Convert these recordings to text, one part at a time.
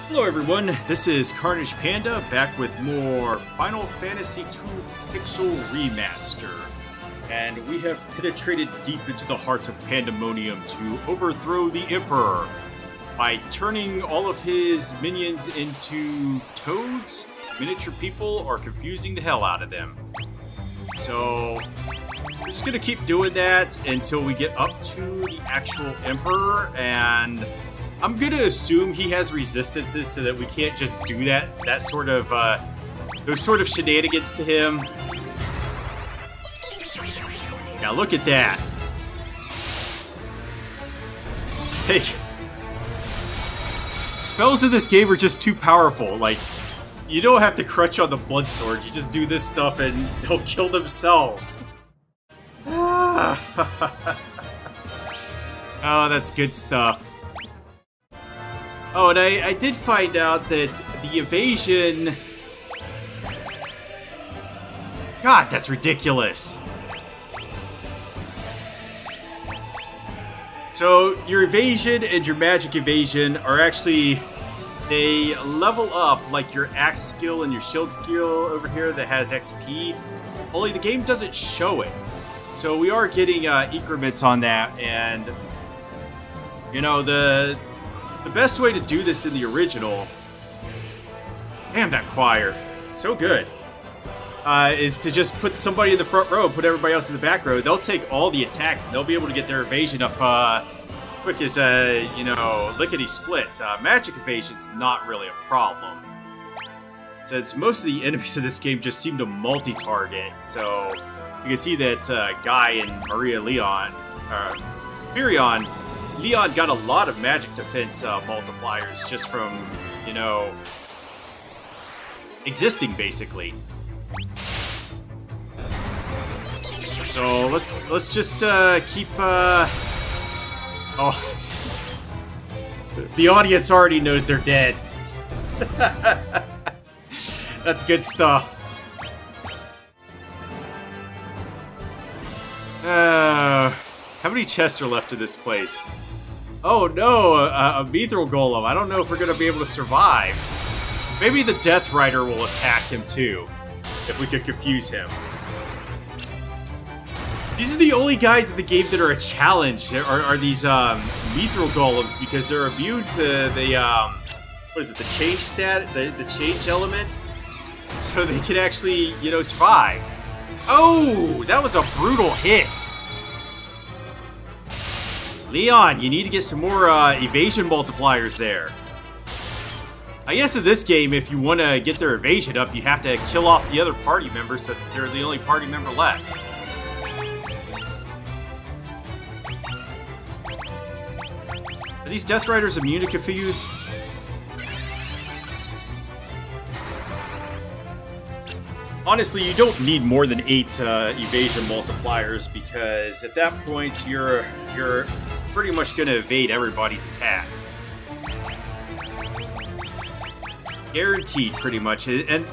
Hello everyone, this is Carnage Panda back with more Final Fantasy II Pixel Remaster. And we have penetrated deep into the heart of Pandemonium to overthrow the Emperor by turning all of his minions into toads, miniature people, or confusing the hell out of them. So we're just gonna keep doing that until we get up to the actual Emperor, and I'm gonna assume he has resistances so that we can't just do that sort of those sort of shenanigans to him. Now look at that. Hey, spells in this game are just too powerful. Like, you don't have to crutch on the blood sword. You just do this stuff and they'll kill themselves. Oh, that's good stuff. Oh, and I did find out that the evasion... God, that's ridiculous. So, your evasion and your magic evasion are actually... They level up like your axe skill and your shield skill over here that has XP. Only the game doesn't show it. So we are getting increments on that, and... You know, the best way to do this in the original, damn that choir, so good, is to just put somebody in the front row, put everybody else in the back row. They'll take all the attacks and they'll be able to get their evasion up quick as, you know, lickety-split. Magic evasion's not really a problem, since most of the enemies in this game just seem to multi-target. So you can see that Guy and Firion, Leon got a lot of magic defense multipliers just from, you know, existing, basically. So let's just keep. Oh, the audience already knows they're dead. That's good stuff. How many chests are left in this place? Oh no, a Mithril Golem. I don't know if we're going to be able to survive. Maybe the Death Rider will attack him too, if we could confuse him. These are the only guys in the game that are a challenge, are these Mithril Golems, because they're immune to the, what is it, the change stat, the change element? So they can actually, you know, survive. Oh, that was a brutal hit. Leon, you need to get some more evasion multipliers there. I guess in this game, if you want to get their evasion up, you have to kill off the other party members so that they're the only party member left. Are these Death Riders immune to confuse? Honestly, you don't need more than 8 evasion multipliers, because at that point you're pretty much going to evade everybody's attack. Guaranteed, pretty much. And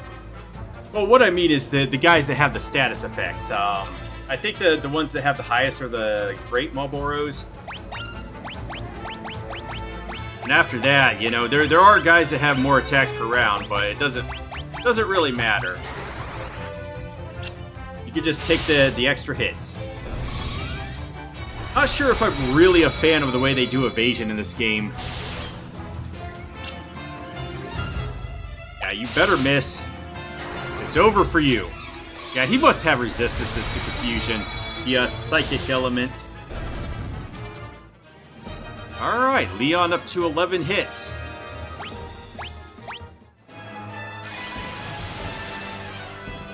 well, what I mean is the guys that have the status effects. I think the ones that have the highest are the Great Marlboros. And after that, you know, there are guys that have more attacks per round, but it doesn't really matter. You can just take the extra hits. Not sure if I'm really a fan of the way they do evasion in this game. Yeah, you better miss. It's over for you. Yeah, he must have resistances to confusion. The psychic element. Alright, Leon up to 11 hits.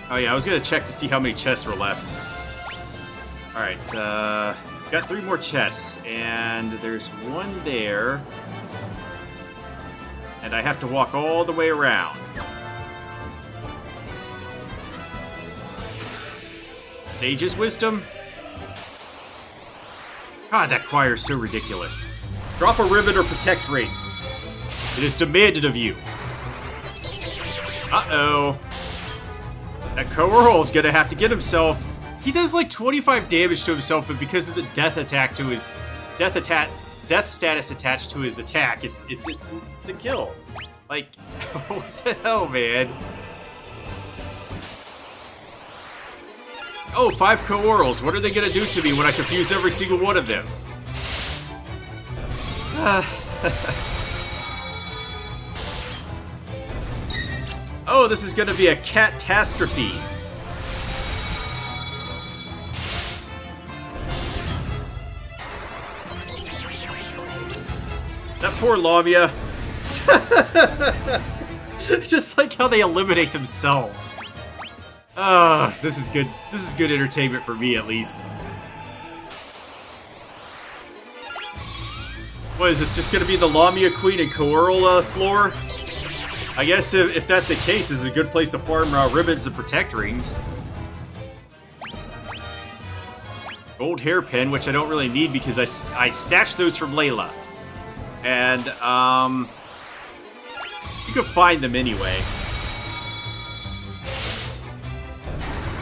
Oh yeah, I was gonna check to see how many chests were left. Alright, got 3 more chests, and there's one there. And I have to walk all the way around. Sage's Wisdom? God, that choir is so ridiculous. Drop a ribbon or protect ring. It is demanded of you. Uh-oh. That Coeurl's gonna have to get himself. He does like 25 damage to himself, but because of the death attack to his death status attached to his attack, it's to kill. Like, what the hell, man? Oh, 5 Coorals. What are they gonna do to me when I confuse every single one of them? Oh, this is gonna be a catastrophe. That poor Lamia. Just like how they eliminate themselves. This is good. This is good entertainment for me, at least. What is this? Just gonna be the Lamia Queen and Coral floor? I guess if that's the case, this is a good place to farm ribbons and protect rings. Gold hairpin, which I don't really need because I snatched those from Layla. And, you can find them anyway.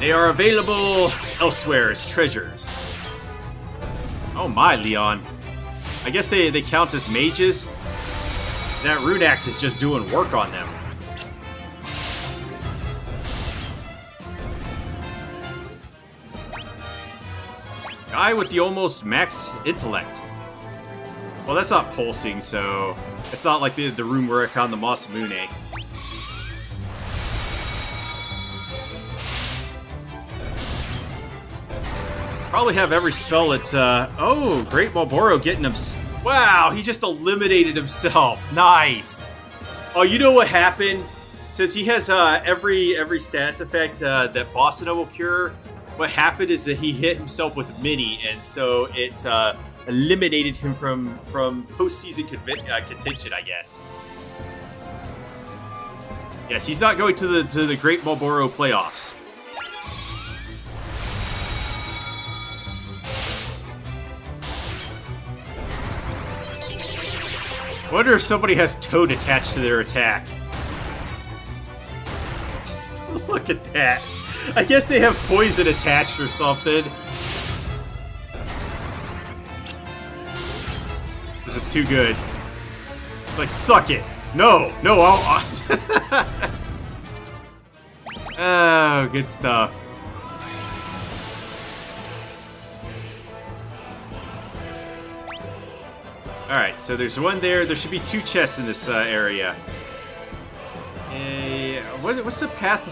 They are available elsewhere as treasures. Oh my, Leon. I guess they count as mages. That rune axe is just doing work on them. Guy with the almost max intellect. Well, that's not pulsing, so it's not like the room where I found the Masamune. Probably have every spell at, oh, Great Malboro getting him. Wow, he just eliminated himself. Nice. Oh, you know what happened? Since he has every status effect that Bossino will cure, what happened is that he hit himself with Mini, and so it eliminated him from postseason contention, I guess. Yes, he's not going to the Great Malboro playoffs. I wonder if somebody has Toad attached to their attack. Look at that. I guess they have poison attached or something. This is too good. It's like, suck it. No, no, I'll... Oh, good stuff. Alright, so there's one there. There should be 2 chests in this area. What's the path?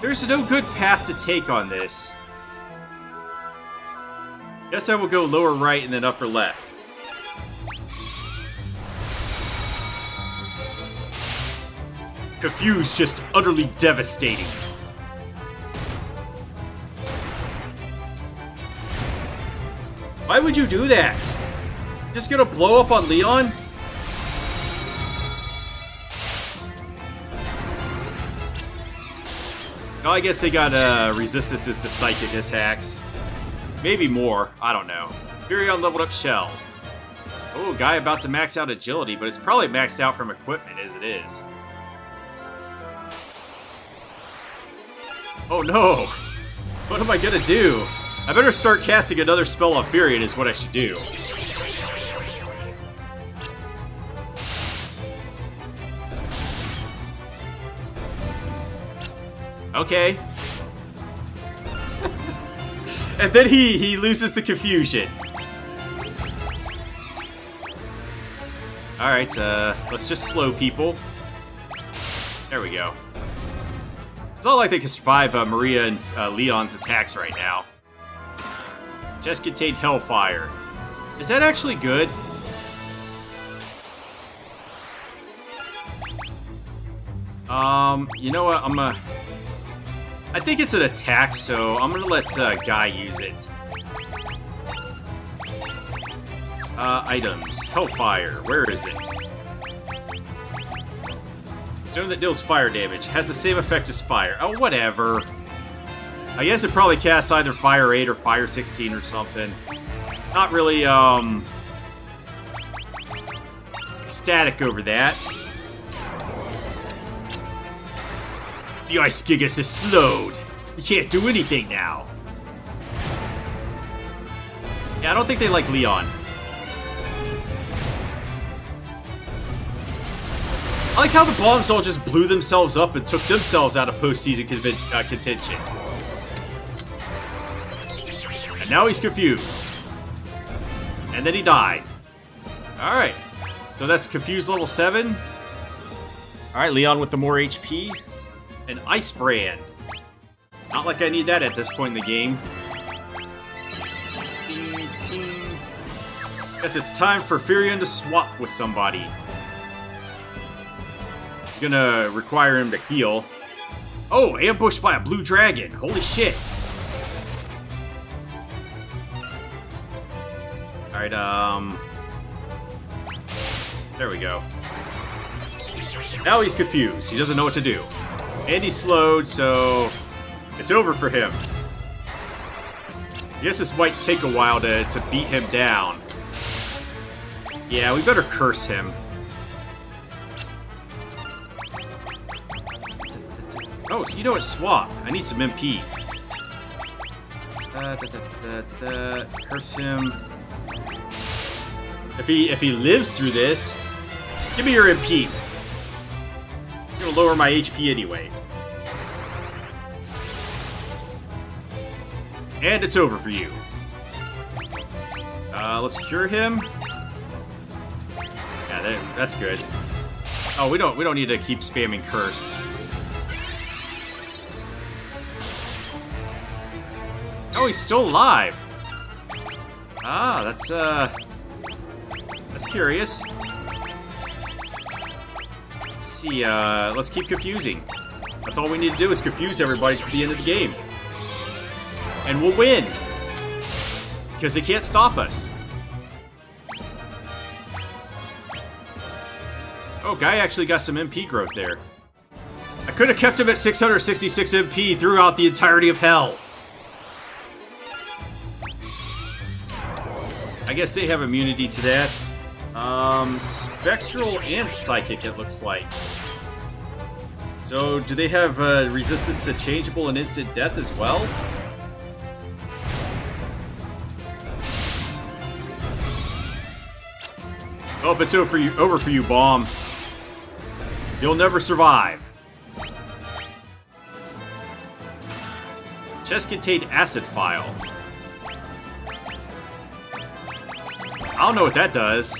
There's no good path to take on this. Guess I will go lower right and then upper left. Confused, just utterly devastating. Why would you do that? Just gonna blow up on Leon? No, I guess they got resistances to psychic attacks. Maybe more. I don't know. Furion leveled up Shell. Oh, guy about to max out agility, but it's probably maxed out from equipment as it is. Oh no! What am I gonna do? I better start casting another spell on Furion is what I should do. Okay. And then he loses the confusion. Alright, let's just slow people. There we go. It's not like they can survive Maria and Leon's attacks right now. Just contained Hellfire. Is that actually good? You know what? I think it's an attack, so I'm gonna let Guy use it. Items. Hellfire. Where is it? Stone that deals fire damage. Has the same effect as fire. Oh, whatever. I guess it probably casts either Fire 8 or Fire 16 or something. Not really, ecstatic over that. The Ice Gigas is slowed. You can't do anything now. Yeah, I don't think they like Leon. I like how the bombs all just blew themselves up and took themselves out of postseason contention. And now he's confused. And then he died. Alright. So that's confused level 7. Alright, Leon with the more HP. And Ice Brand. Not like I need that at this point in the game. Ding, ding. Guess it's time for Furion to swap with somebody. It's gonna require him to heal. Oh, ambushed by a blue dragon. Holy shit. Alright, there we go. Now he's confused. He doesn't know what to do. And he's slowed, so it's over for him. I guess this might take a while to beat him down. Yeah, we better curse him. Oh, so you know what? Swap. I need some MP. Curse him. If he lives through this, give me your MP. It's gonna lower my HP anyway. And it's over for you. Let's cure him. Yeah, that's good. Oh, we don't need to keep spamming curse. Oh, he's still alive. Ah, that's curious. Let's see, let's keep confusing. That's all we need to do is confuse everybody to the end of the game. And we'll win. Because they can't stop us. Oh, guy actually got some MP growth there. I could have kept him at 666 MP throughout the entirety of hell. I guess they have immunity to that. Spectral and Psychic, it looks like. So, do they have resistance to changeable and instant death as well? Oh, it's over for you, Bomb. You'll never survive. Chest contained acid file. I don't know what that does.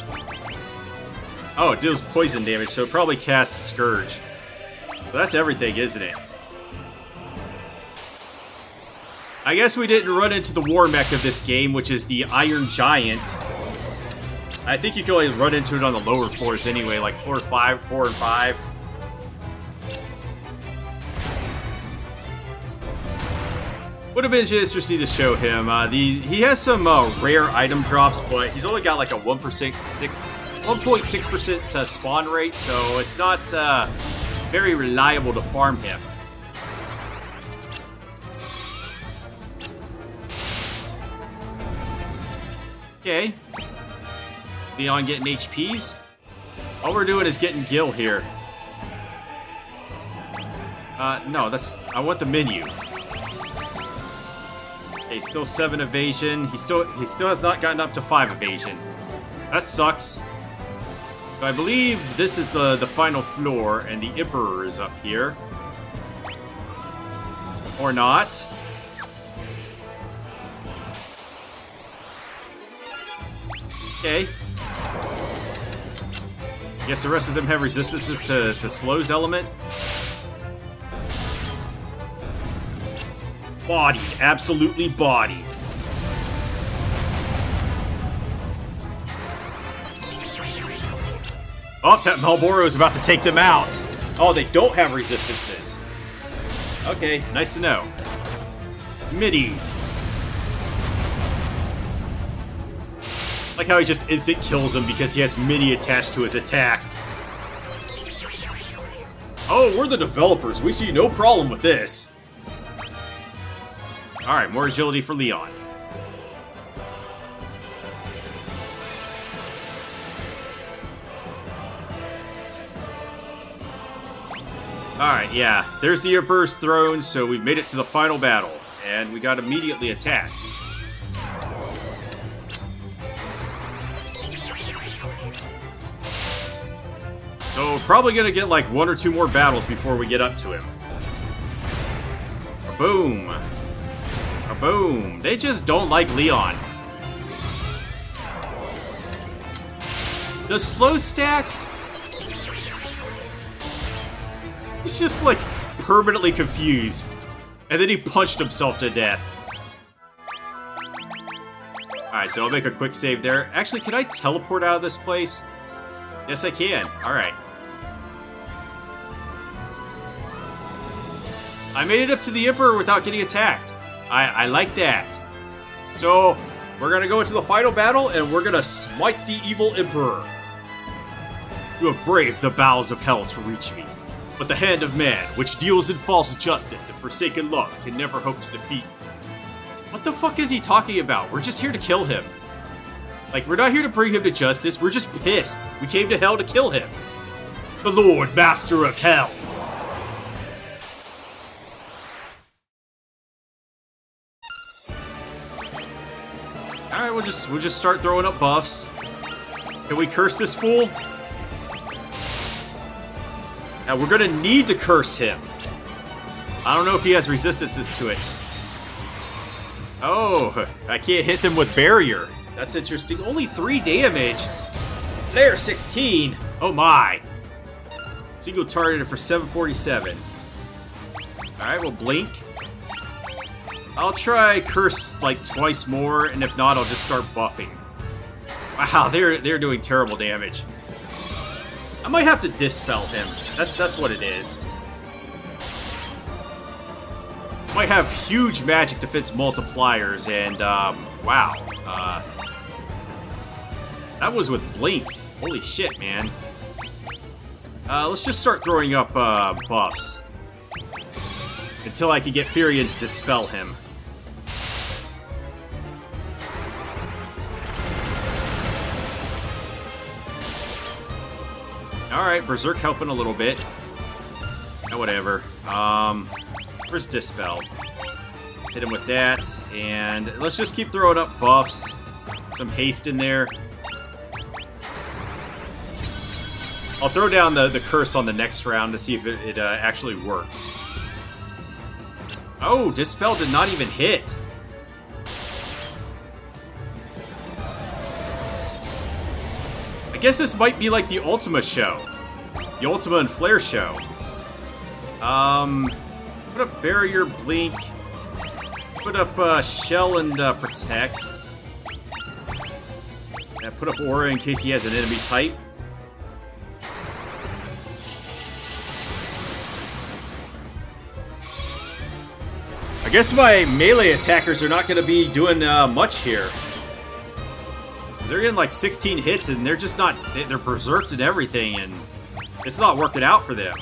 Oh, it deals poison damage, so it probably casts Scourge. But that's everything, isn't it? I guess we didn't run into the war mech of this game, which is the Iron Giant. I think you can only run into it on the lower floors anyway, like floor 5, 4, and 5. Would have been interesting to show him. He has some rare item drops, but he's only got like a 1.6% spawn rate, so it's not very reliable to farm him. Okay. Leon getting HPs. All we're doing is getting Gil here. No, I want the menu. Okay, still 7 evasion. He still has not gotten up to 5 evasion. That sucks. So I believe this is the final floor, and the Emperor is up here. Or not. Okay. I guess the rest of them have resistances to Slow's element. Bodied. Absolutely bodied. Oh, that Malboro is about to take them out. Oh, they don't have resistances. Okay, nice to know. Midi. Like how he just instant kills him because he has Midi attached to his attack. Oh, we're the developers. We see no problem with this. Alright, more agility for Leon. Alright, yeah. There's the Emperor's throne, so we've made it to the final battle. And we got immediately attacked. So probably gonna get like 1 or 2 more battles before we get up to him. Boom. Boom. They just don't like Leon. The slow stack... He's just like permanently confused. And then he punched himself to death. Alright, so I'll make a quick save there. Actually, can I teleport out of this place? Yes, I can. Alright. I made it up to the Emperor without getting attacked. I like that. So, we're gonna go into the final battle, and we're gonna smite the evil Emperor. You have braved the bowels of hell to reach me. But the hand of man, which deals in false justice and forsaken love, can never hope to defeat me. What the fuck is he talking about? We're just here to kill him. Like, we're not here to bring him to justice, we're just pissed. We came to hell to kill him. The Lord Master of Hell. Alright, we'll just start throwing up buffs. Can we curse this fool? Now, we're gonna need to curse him. I don't know if he has resistances to it. Oh, I can't hit them with barrier. That's interesting. Only 3 damage. Flare 16. Oh my. Single targeted for 747. Alright, we'll blink. I'll try curse like twice more, and if not, I'll just start buffing. Wow, they're doing terrible damage. I might have to dispel him. That's what it is. Might have huge magic defense multipliers, and wow. That was with blink. Holy shit, man. Let's just start throwing up buffs until I can get Furion to dispel him. Alright, Berserk helping a little bit. Whatever. Where's Dispel? Hit him with that, and let's just keep throwing up buffs. Some haste in there. I'll throw down the curse on the next round to see if it actually works. Oh, Dispel did not even hit. I guess this might be like the Ultima show. The Ultima and Flare show. Put up Barrier, Blink. Put up Shell and Protect. And put up Aura in case he has an enemy type. I guess my melee attackers are not going to be doing much here. They're getting like 16 hits and they're just not... They're berserked and everything, and it's not working out for them.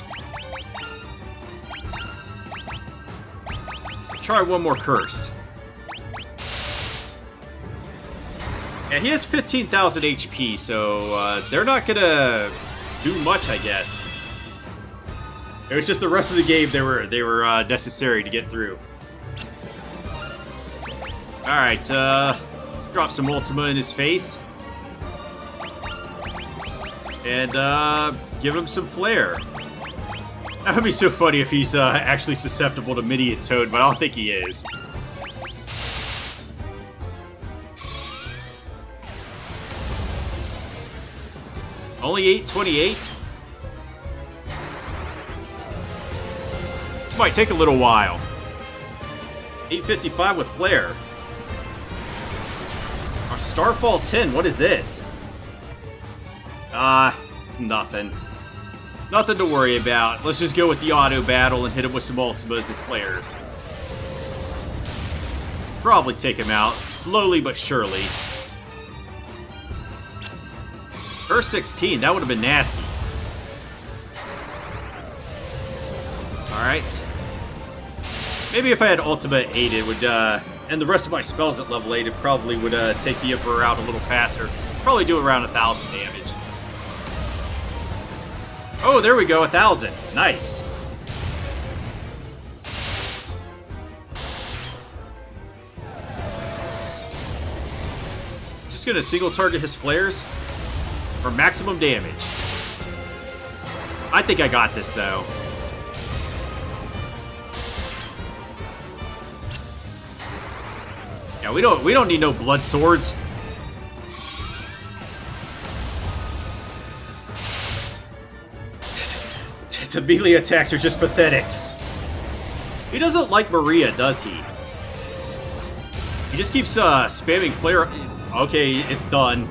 Try one more curse. Yeah, he has 15,000 HP, so they're not gonna do much, I guess. It was just the rest of the game they were necessary to get through. All right, let's drop some Ultima in his face, and give him some flare. That would be so funny if he's actually susceptible to Mini and Toad, but I don't think he is. Only 828? This might take a little while. 855 with flare. Our Starfall 10, what is this? It's nothing. Nothing to worry about. Let's just go with the auto battle and hit him with some Ultimas and flares. Probably take him out, slowly but surely. Curse 16, that would have been nasty. Alright. Maybe if I had Ultima 8, it would, and the rest of my spells at level 8, it probably would take the Emperor out a little faster. Probably do around 1,000 damage. Oh, there we go, 1,000. Nice. Just gonna single target his flares for maximum damage. I think I got this, though. Yeah, we don't need no blood swords. The melee attacks are just pathetic. He doesn't like Maria, does he? He just keeps spamming flare. Okay, it's done.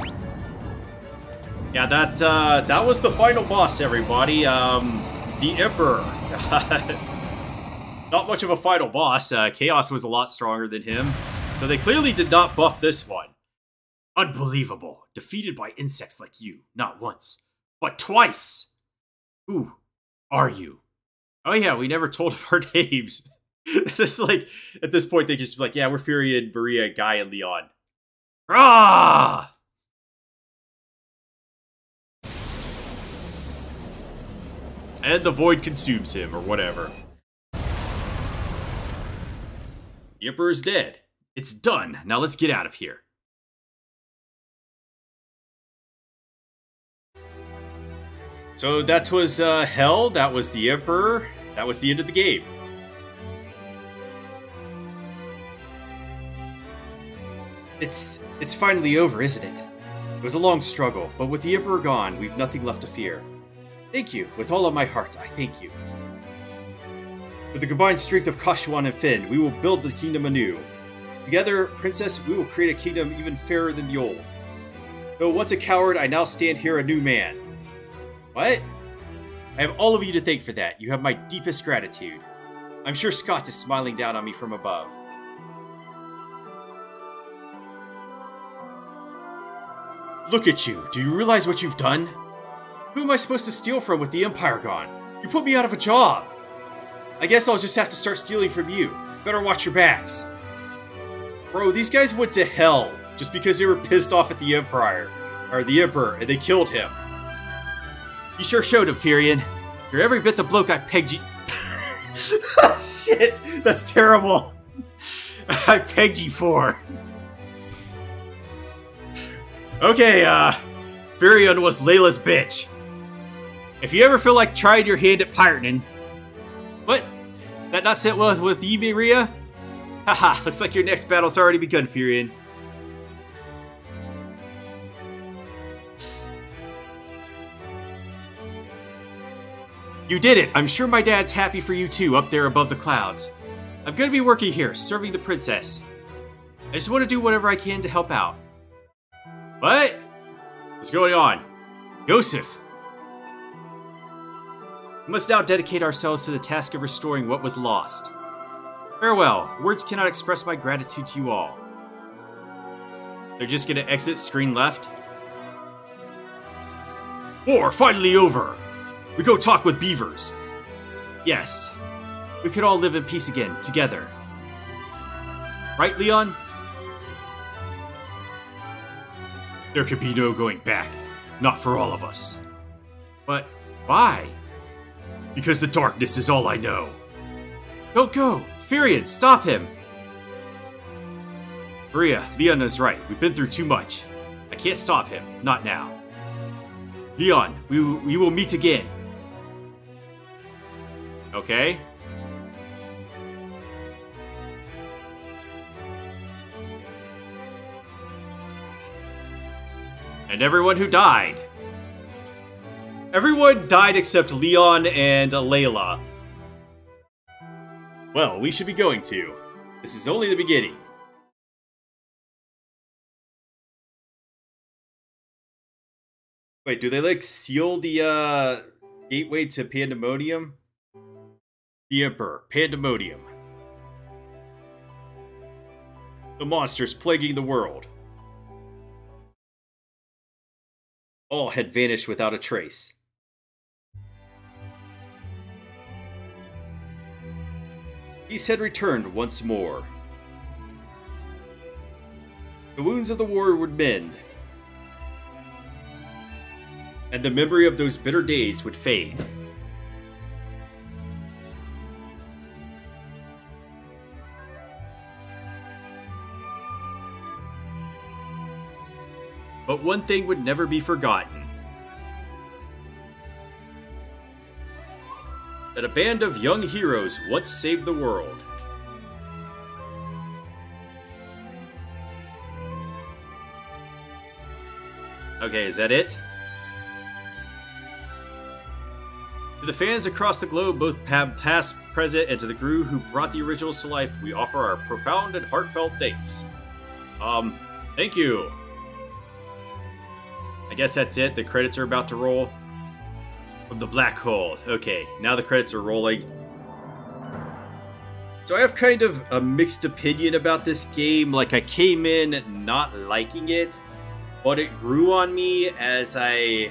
Yeah, that was the final boss, everybody. The Emperor. Not much of a final boss. Chaos was a lot stronger than him. So they clearly did not buff this one. Unbelievable. Defeated by insects like you. Not once, but twice. Who are you? Oh yeah, we never told them our names. This like, at this point, they just be like, yeah, we're Furion, Maria, Guy, and Leon. Ah! And the void consumes him, or whatever. The Emperor's dead. It's done. Now let's get out of here. So that was Hell. That was the Emperor. That was the end of the game. It's finally over, isn't it? It was a long struggle, but with the Emperor gone, we've nothing left to fear. Thank you. With all of my heart, I thank you. With the combined strength of Kashuan and Finn, we will build the kingdom anew. Together, Princess, we will create a kingdom even fairer than the old. Though once a coward, I now stand here a new man. What? I have all of you to thank for that. You have my deepest gratitude. I'm sure Scott is smiling down on me from above. Look at you. Do you realize what you've done? Who am I supposed to steal from with the Empire gone? You put me out of a job. I guess I'll just have to start stealing from you. Better watch your backs. Bro, these guys went to hell just because they were pissed off at the Empire, or the Emperor, and they killed him. You sure showed him, Furion. You're every bit the bloke I pegged you. Shit, that's terrible. I pegged you for. Okay, Furion was Layla's bitch. If you ever feel like trying your hand at pirating, what? That not sit well with you, Maria? Haha, looks like your next battle's already begun, Furion. You did it! I'm sure my dad's happy for you too, up there above the clouds. I'm gonna be working here, serving the princess. I just want to do whatever I can to help out. What? What's going on? Yosef! We must now dedicate ourselves to the task of restoring what was lost. Farewell. Words cannot express my gratitude to you all. They're just gonna exit screen left. War finally over! We go talk with beavers. Yes. We could all live in peace again, together. Right, Leon? There could be no going back. Not for all of us. But why? Because the darkness is all I know. Don't go! Furion, stop him! Maria, Leon is right. We've been through too much. I can't stop him. Not now. Leon, we will meet again. Okay? And everyone who died. Everyone died except Leon and Layla. Well, we should be going to. This is only the beginning. Wait, do they like seal the gateway to Pandemonium? The Emperor, Pandemonium. The monsters plaguing the world. All had vanished without a trace. Peace had returned once more. The wounds of the war would mend, and the memory of those bitter days would fade. But one thing would never be forgotten. that a band of young heroes once saved the world. Okay, is that it? To the fans across the globe, both past, present, and to the crew who brought the originals to life, we offer our profound and heartfelt thanks. Thank you. I guess that's it. The credits are about to roll. From the black hole. Okay, now the credits are rolling. So I have kind of a mixed opinion about this game. Like, I came in not liking it, but it grew on me as I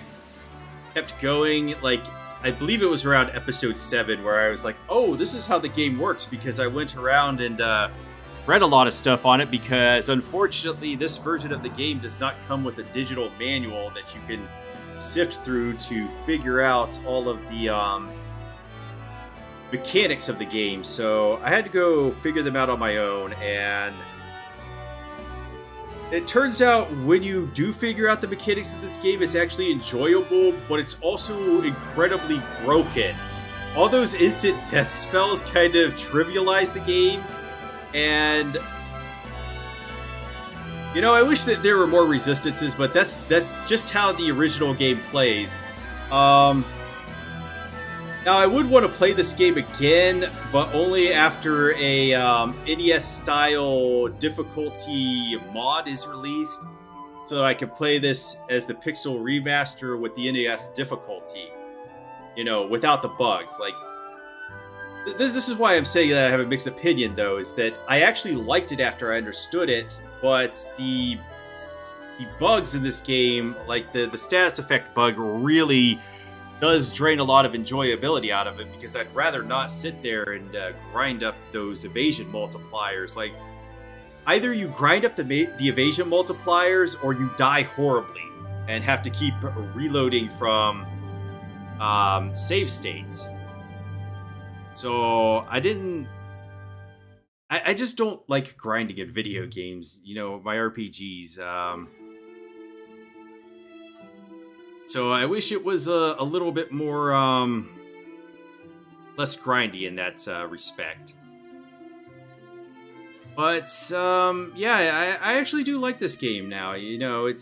kept going. Like, I believe it was around episode 7 where I was like, oh, this is how the game works, because I went around and read a lot of stuff on it, because unfortunately this version of the game does not come with a digital manual that you can sift through to figure out all of the mechanics of the game. So I had to go figure them out on my own, and it turns out when you do figure out the mechanics of this game, it's actually enjoyable, but it's also incredibly broken. All those instant death spells kind of trivialize the game, and you know, I wish that there were more resistances, but that's just how the original game plays. Now, I would want to play this game again, but only after a NES-style difficulty mod is released, so that I can play this as the Pixel Remaster with the NES difficulty, you know, without the bugs. Like, this is why I'm saying that I have a mixed opinion, though, is that I actually liked it after I understood it, but the bugs in this game, like the status effect bug, really does drain a lot of enjoyability out of it, because I'd rather not sit there and grind up those evasion multipliers. Like, either you grind up the evasion multipliers, or you die horribly and have to keep reloading from save states. So I just don't like grinding in video games, you know, my RPGs. So I wish it was a little bit more, less grindy in that respect. But, yeah, I actually do like this game now. You know, it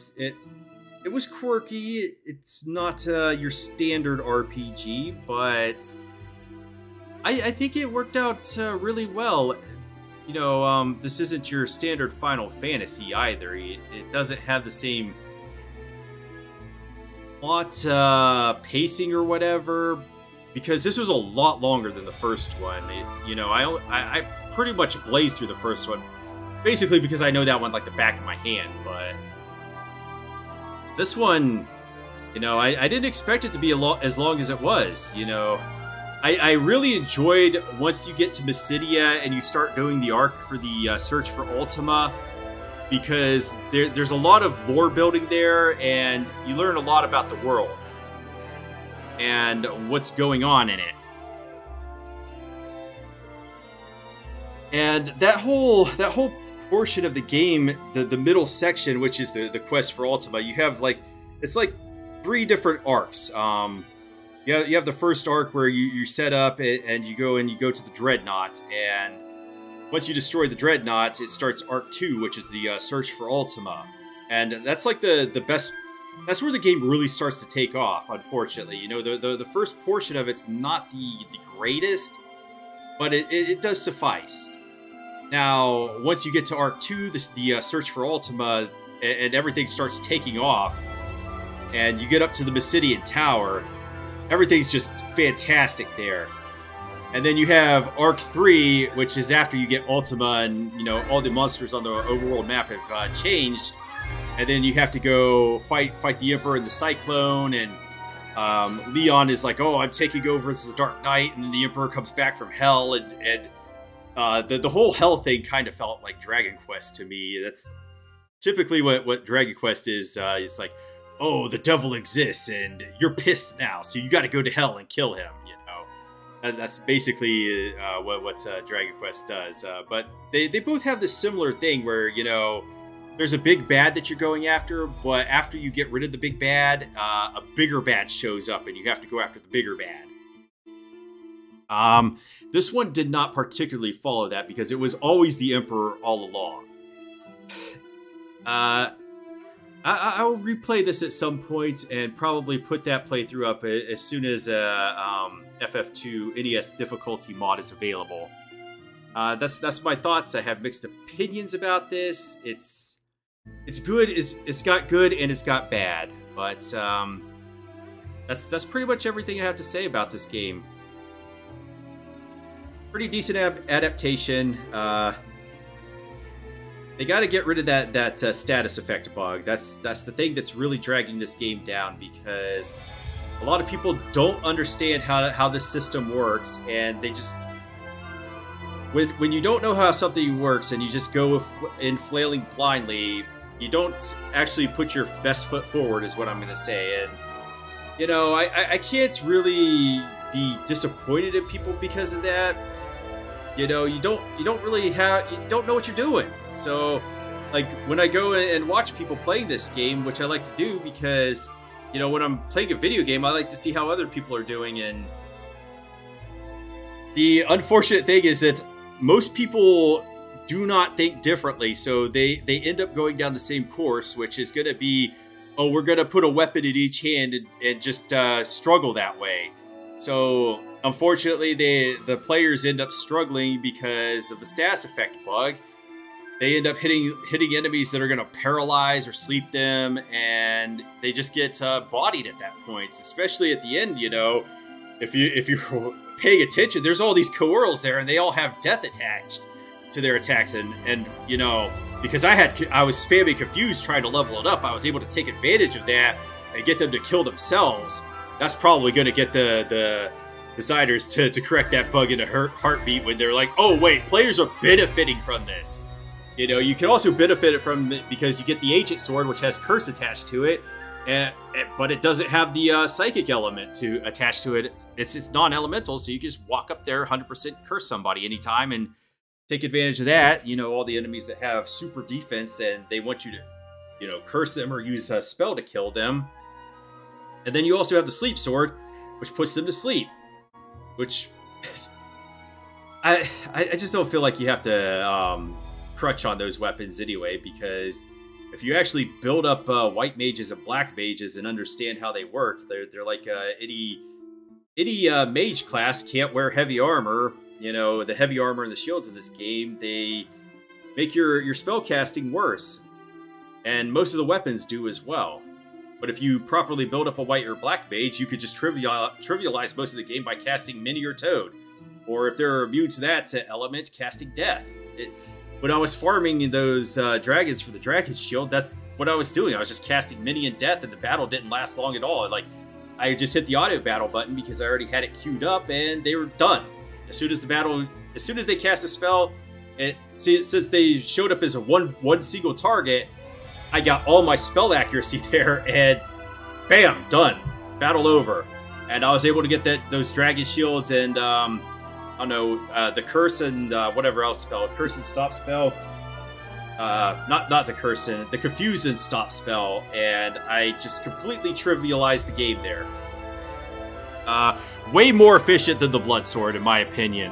was quirky. It's not your standard RPG, but I think it worked out really well. You know, this isn't your standard Final Fantasy either. It doesn't have the same plot pacing or whatever, because this was a lot longer than the first one. You know, I pretty much blazed through the first one, basically because I know that one like the back of my hand. But this one, you know, I didn't expect it to be as long as it was. You know, I really enjoyed once you get to Mysidia and you start doing the arc for the search for Ultima, because there's a lot of lore building there, and you learn a lot about the world and what's going on in it. And that whole portion of the game, the middle section, which is the quest for Ultima, you have it's like 3 different arcs. You have the first arc where you set up and you go to the Dreadnought, and once you destroy the Dreadnought, it starts Arc 2, which is the search for Ultima. And that's like the best. That's where the game really starts to take off, unfortunately. You know, the first portion of it's not the greatest, but it does suffice. Now, once you get to Arc 2, the search for Ultima, and everything starts taking off, and you get up to the Mysidian Tower, everything's just fantastic there. And then you have Arc 3, which is after you get Ultima, and, you know, all the monsters on the overworld map have changed. And then you have to go fight the Emperor and the Cyclone, and Leon is like, oh, I'm taking over as the Dark Knight, and then the Emperor comes back from Hell, and the whole Hell thing kind of felt like Dragon Quest to me. That's typically what Dragon Quest is. It's like, oh, the devil exists, and you're pissed now, so you got to go to Hell and kill him. That's basically what Dragon Quest does. But they both have this similar thing where, you know, there's a big bad that you're going after, but after you get rid of the big bad, a bigger bad shows up, and you have to go after the bigger bad. This one did not particularly follow that because it was always the Emperor all along. I will replay this at some point and probably put that playthrough up as soon as FF2 NES difficulty mod is available. That's my thoughts. I have mixed opinions about this. It's good. It's got good and it's got bad, but that's pretty much everything I have to say about this game. Pretty decent adaptation. They got to get rid of that status effect bug. That's the thing that's really dragging this game down, because a lot of people don't understand how this system works, and they just when you don't know how something works and you just go in flailing blindly, you don't actually put your best foot forward, is what I'm going to say. And you know, I can't really be disappointed in people because of that. You know, you don't know what you're doing. So, like, when I go and watch people play this game, which I like to do because, you know, when I'm playing a video game, I like to see how other people are doing. And the unfortunate thing is that most people do not think differently. So they end up going down the same course, which is going to be, oh, we're going to put a weapon in each hand and just struggle that way. So, unfortunately, the players end up struggling because of the status effect bug. They end up hitting enemies that are going to paralyze or sleep them, and they just get bodied at that point. Especially at the end, you know, if you're paying attention, there's all these coeurls there, and they all have death attached to their attacks. And you know, because I was spamming confused trying to level it up, I was able to take advantage of that and get them to kill themselves. That's probably going to get the designers to correct that bug in a heartbeat when they're like, oh wait, players are benefiting from this. You know, you can also benefit from it because you get the Ancient Sword, which has curse attached to it, but it doesn't have the psychic element to attach to it. It's non-elemental, so you can just walk up there, 100% curse somebody anytime and take advantage of that. You know, all the enemies that have super defense and they want you to, you know, curse them or use a spell to kill them. And then you also have the Sleep Sword, which puts them to sleep. Which I just don't feel like you have to crutch on those weapons anyway, because if you actually build up white mages and black mages and understand how they work, they're like any mage class can't wear heavy armor. You know, the heavy armor and the shields in this game, they make your spell casting worse, and most of the weapons do as well. But if you properly build up a white or black mage, you could just trivialize most of the game by casting Mini or Toad. Or if they're immune to that element, casting Death. When I was farming those dragons for the Dragon Shield, that's what I was doing. I was just casting Mini and Death, and the battle didn't last long at all. Like, I just hit the auto battle button because I already had it queued up, and they were done. As soon as they cast a spell, since they showed up as a one single target, I got all my spell accuracy there, and bam, done. Battle over. And I was able to get those Dragon Shields and, I don't know, the Curse and whatever else spell. Curse and Stop spell. Not the Curse and the Confuse and Stop spell, and I just completely trivialized the game there. Way more efficient than the Blood Sword, in my opinion.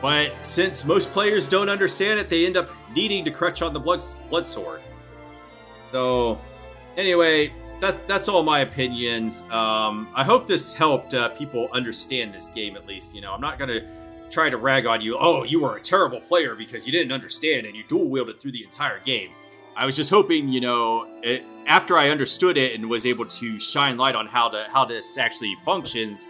But since most players don't understand it, they end up needing to crutch on the Blood Sword. So, anyway, that's all my opinions. I hope this helped people understand this game at least. You know, I'm not going to try to rag on you, oh, you were a terrible player because you didn't understand and you dual-wielded through the entire game. I was just hoping, you know, after I understood it and was able to shine light on how this actually functions,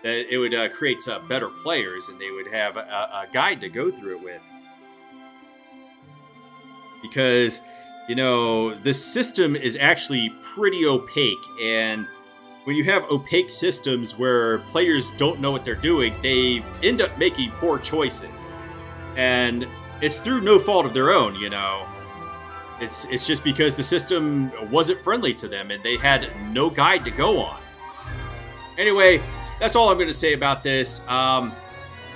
that it would create better players and they would have a guide to go through it with. Because, you know, the system is actually pretty opaque, and when you have opaque systems where players don't know what they're doing, they end up making poor choices. And it's through no fault of their own, you know. It's just because the system wasn't friendly to them and they had no guide to go on. Anyway, that's all I'm going to say about this. I'll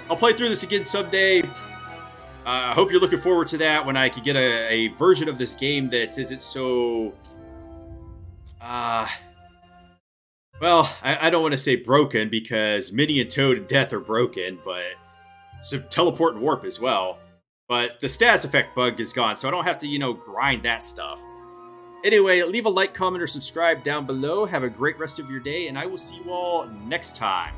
play through this again someday. I hope you're looking forward to that when I can get a version of this game that isn't so... Well, I don't want to say broken because Minnie and Toad and Death are broken, but so teleport and warp as well. But the status effect bug is gone, so I don't have to, grind that stuff. Anyway, leave a like, comment, or subscribe down below. Have a great rest of your day, and I will see you all next time.